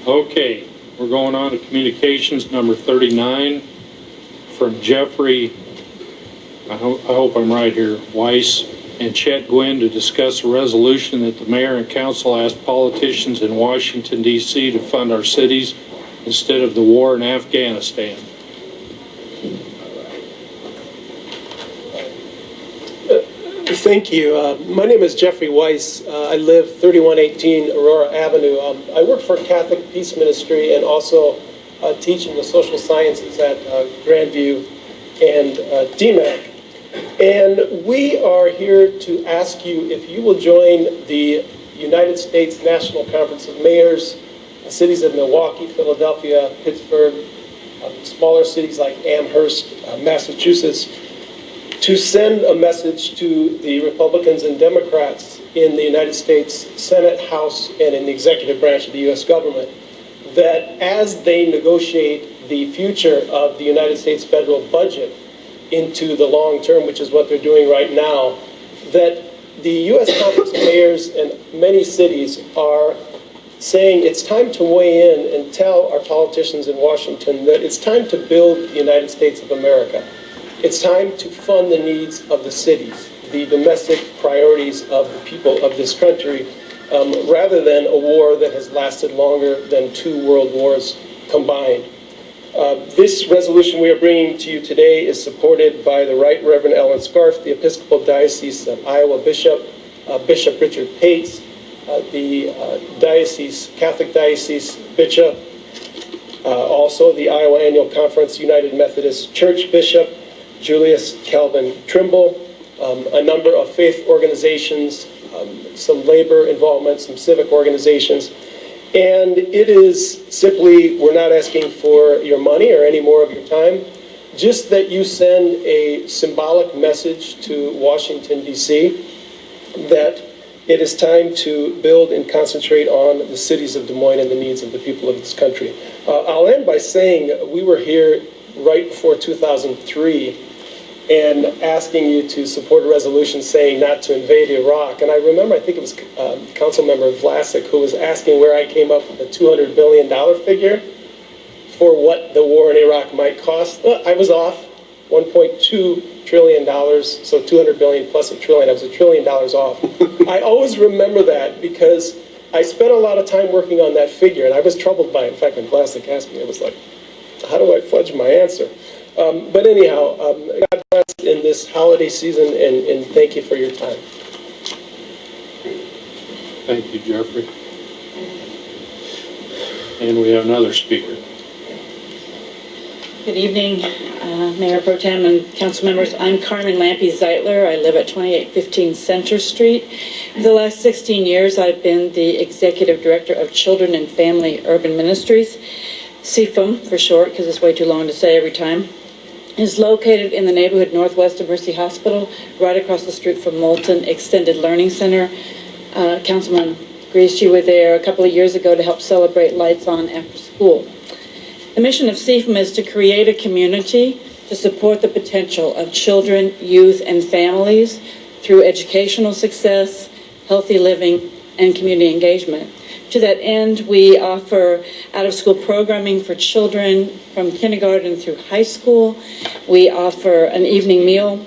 Okay, we're going on to communications number 39 from Jeffrey, I hope I'm right here, Weiss and Chet Gwynn to discuss a resolution that the mayor and council asked politicians in Washington, D.C. to fund our cities instead of the war in Afghanistan. Thank you. My name is Jeffrey Weiss. I live 3118 Aurora Avenue. I work for Catholic Peace Ministry and also teach in the social sciences at Grandview and DMAC. And we are here to ask you if you will join the United States National Conference of Mayors, cities of Milwaukee, Philadelphia, Pittsburgh, smaller cities like Amherst, Massachusetts, to send a message to the Republicans and Democrats in the United States Senate, House, and in the executive branch of the U.S. government that as they negotiate the future of the United States federal budget into the long term, which is what they're doing right now, that the U.S. Conference of Mayors and many cities are saying it's time to weigh in and tell our politicians in Washington that it's time to build the United States of America. It's time to fund the needs of the cities, the domestic priorities of the people of this country, rather than a war that has lasted longer than 2 world wars combined. This resolution we are bringing to you today is supported by the Right Reverend Ellen Scarf, the Episcopal Diocese of Iowa Bishop, Bishop Richard Pates, the Catholic Diocese Bishop, also the Iowa Annual Conference United Methodist Church Bishop, Julius Calvin Trimble, a number of faith organizations, some labor involvement, some civic organizations. And it is simply, we're not asking for your money or any more of your time, just that you send a symbolic message to Washington, D.C. that it is time to build and concentrate on the cities of Des Moines and the needs of the people of this country. I'll end by saying we were here right before 2003 and asking you to support a resolution saying not to invade Iraq. And I remember, I think it was Councilmember Vlasic who was asking where I came up with the $200 billion figure for what the war in Iraq might cost. Well, I was off, $1.2 trillion, so 200 billion plus a trillion, I was $1 trillion off. I always remember that because I spent a lot of time working on that figure and I was troubled by it. In fact, when Vlasic asked me, I was like, how do I fudge my answer? But anyhow, God bless in this holiday season, and thank you for your time. Thank you, Jeffrey. And we have another speaker. Good evening, Mayor Pro Tem and council members. I'm Carmen Lampy Zeitler. I live at 2815 Center Street. For the last 16 years, I've been the Executive Director of Children and Family Urban Ministries. CFUM for short, because it's way too long to say every time, is located in the neighborhood northwest of Mercy Hospital, right across the street from Moulton Extended Learning Center. Councilman Grease, you were there a couple of years ago to help celebrate Lights On after school. The mission of CFUM is to create a community to support the potential of children, youth, and families through educational success, healthy living, and community engagement. To that end, we offer out-of-school programming for children from kindergarten through high school. We offer an evening meal,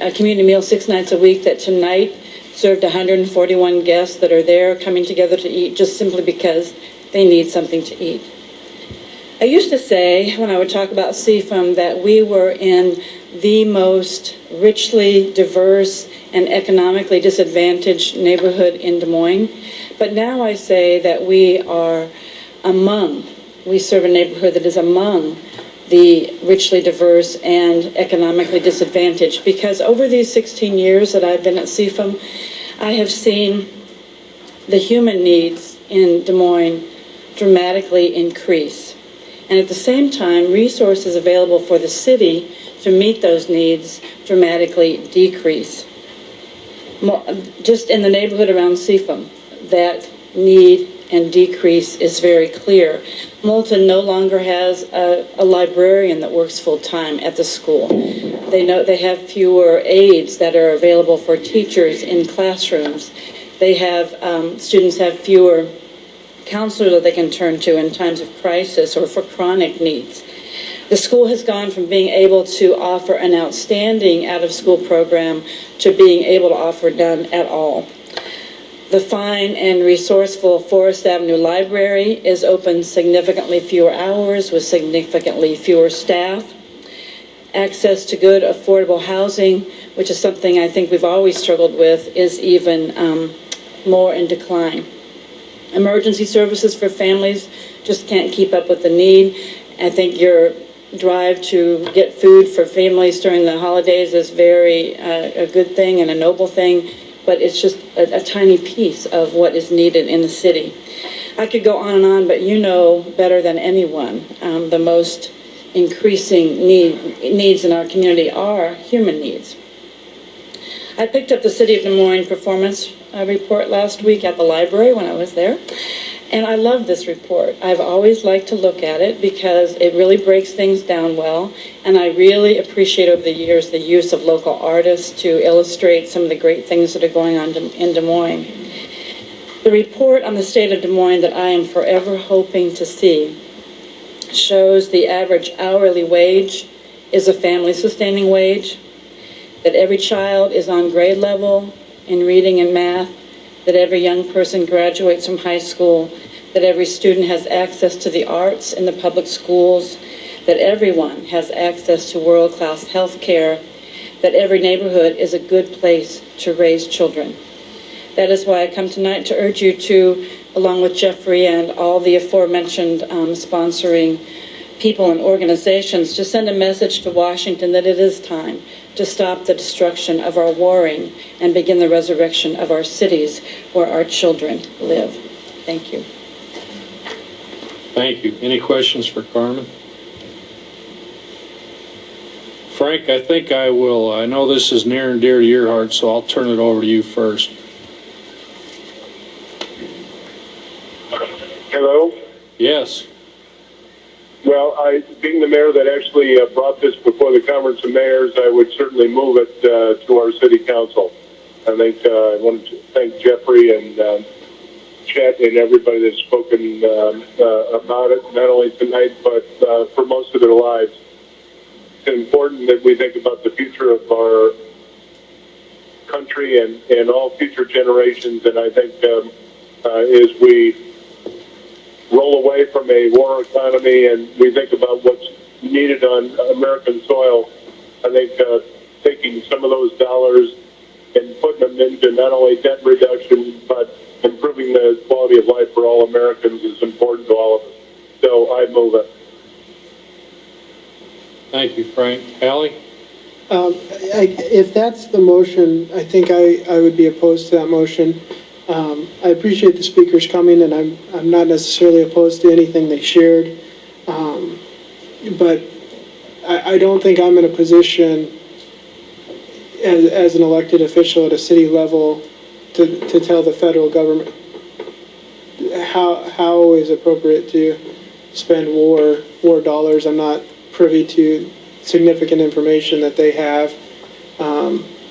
a community meal 6 nights a week that tonight served 141 guests that are there coming together to eat just simply because they need something to eat. I used to say, when I would talk about CFUM, that we were in the most richly diverse and economically disadvantaged neighborhood in Des Moines. But now I say that we serve a neighborhood that is among the richly diverse and economically disadvantaged, because over these 16 years that I've been at CFUM, I have seen the human needs in Des Moines dramatically increase. And at the same time, resources available for the city to meet those needs dramatically decrease. Just in the neighborhood around CFUM, that need and decrease is very clear. Moulton no longer has a librarian that works full-time at the school. They have fewer aides that are available for teachers in classrooms. They have, students have fewer counselor that they can turn to in times of crisis or for chronic needs. The school has gone from being able to offer an outstanding out-of-school program to being able to offer none at all. The fine and resourceful Forest Avenue Library is open significantly fewer hours with significantly fewer staff. Access to good, affordable housing, which is something I think we've always struggled with, is even more in decline. Emergency services for families just can't keep up with the need. I think your drive to get food for families during the holidays is very a good thing and a noble thing, but it's just a tiny piece of what is needed in the city. I could go on and on, but you know better than anyone the most increasing needs in our community are human needs. I picked up the City of Des Moines performance report last week at the library when I was there, and I love this report. I've always liked to look at it because it really breaks things down well, and I really appreciate over the years the use of local artists to illustrate some of the great things that are going on in Des Moines. The report on the state of Des Moines that I am forever hoping to see shows the average hourly wage is a family-sustaining wage, that every child is on grade level in reading and math, that every young person graduates from high school, that every student has access to the arts in the public schools, that everyone has access to world-class health care, that every neighborhood is a good place to raise children. That is why I come tonight to urge you to, along with Jeffrey and all the aforementioned sponsoring people and organizations, to send a message to Washington that it is time to stop the destruction of our warring and begin the resurrection of our cities where our children live. Thank you. Thank you. Any questions for Carmen? Frank, I think I know this is near and dear to your heart, so I'll turn it over to you first. Hello? Yes. Well, being the mayor that actually brought this before the Conference of Mayors, I would certainly move it to our city council. I think I want to thank Jeffrey and Chet and everybody that's spoken about it, not only tonight, but for most of their lives. It's important that we think about the future of our country and all future generations, and I think as we roll away from a war economy and we think about what's needed on American soil, I think taking some of those dollars and putting them into not only debt reduction, but improving the quality of life for all Americans is important to all of us. So I move it. Thank you, Frank. Allie? If that's the motion, I think I would be opposed to that motion. I appreciate the speakers coming, and I'm not necessarily opposed to anything they shared, but I don't think I'm in a position as an elected official at a city level to tell the federal government how is appropriate to spend war dollars. I'm not privy to significant information that they have.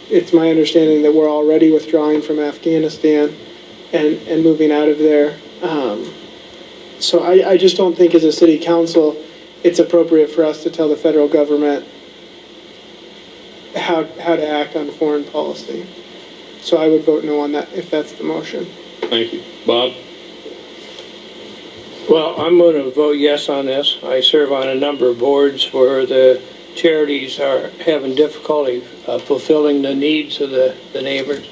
It's my understanding that we're already withdrawing from Afghanistan and moving out of there. So I just don't think as a city council it's appropriate for us to tell the federal government how to act on foreign policy. So I would vote no on that if that's the motion. Thank you. Bob? Well, I'm going to vote yes on this. I serve on a number of boards where the charities are having difficulty fulfilling the needs of the neighbors,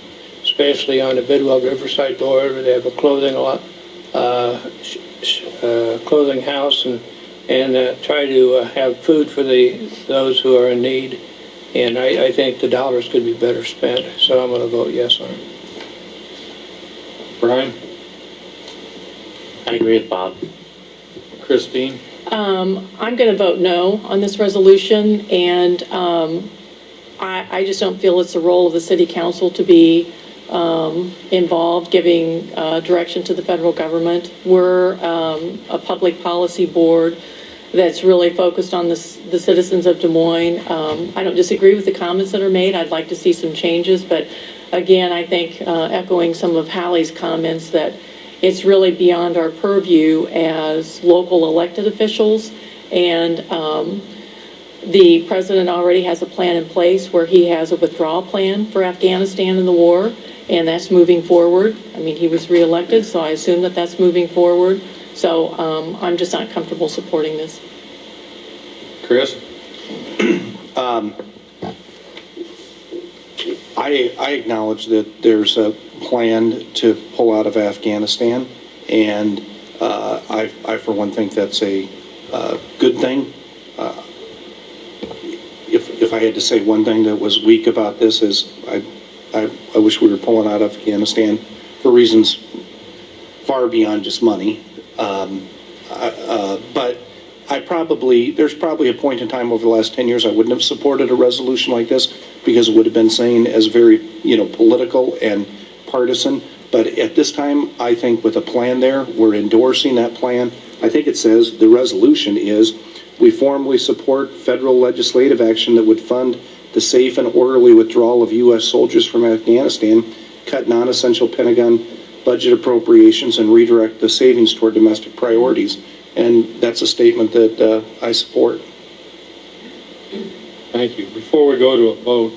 especially on the Bidwell Riverside board where they have a clothing house and try to have food for those who are in need. And I think the dollars could be better spent, so I'm going to vote yes on it. Brian? I agree with Bob. Christine? I'm going to vote no on this resolution, and I just don't feel it's the role of the city council to be involved giving direction to the federal government. We're a public policy board that's really focused on the citizens of Des Moines. I don't disagree with the comments that are made. I'd like to see some changes, but again, I think echoing some of Hallie's comments that it's really beyond our purview as local elected officials. And the president already has a plan in place where he has a withdrawal plan for Afghanistan and the war, and that's moving forward. I mean, he was reelected, so I assume that that's moving forward. So I'm just not comfortable supporting this. Chris? I acknowledge that there's a plan to pull out of Afghanistan, and I for one think that's a good thing. If I had to say one thing that was weak about this is I wish we were pulling out of Afghanistan for reasons far beyond just money. But there's probably a point in time over the last 10 years I wouldn't have supported a resolution like this because it would have been seen as very, political and partisan. But at this time, I think with a plan there, we're endorsing that plan. I think it says the resolution is we formally support federal legislative action that would fund the safe and orderly withdrawal of U.S. soldiers from Afghanistan, cut non-essential Pentagon budget appropriations, and redirect the savings toward domestic priorities. And that's a statement that I support. Thank you. Before we go to a vote,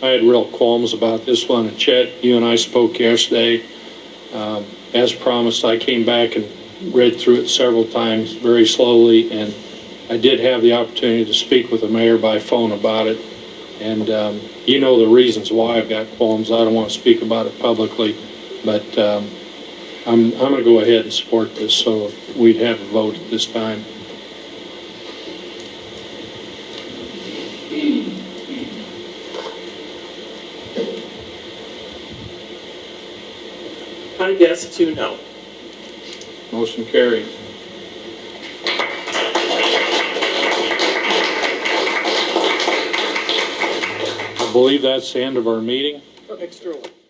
I had real qualms about this one. And Chet, you and I spoke yesterday. As promised, I came back and read through it several times very slowly, and I did have the opportunity to speak with the mayor by phone about it. And you know the reasons why I've got qualms. I don't want to speak about it publicly, but I'm going to go ahead and support this so we'd have a vote at this time. I guess 2 no. Motion carries. I believe that's the end of our meeting. Extra one.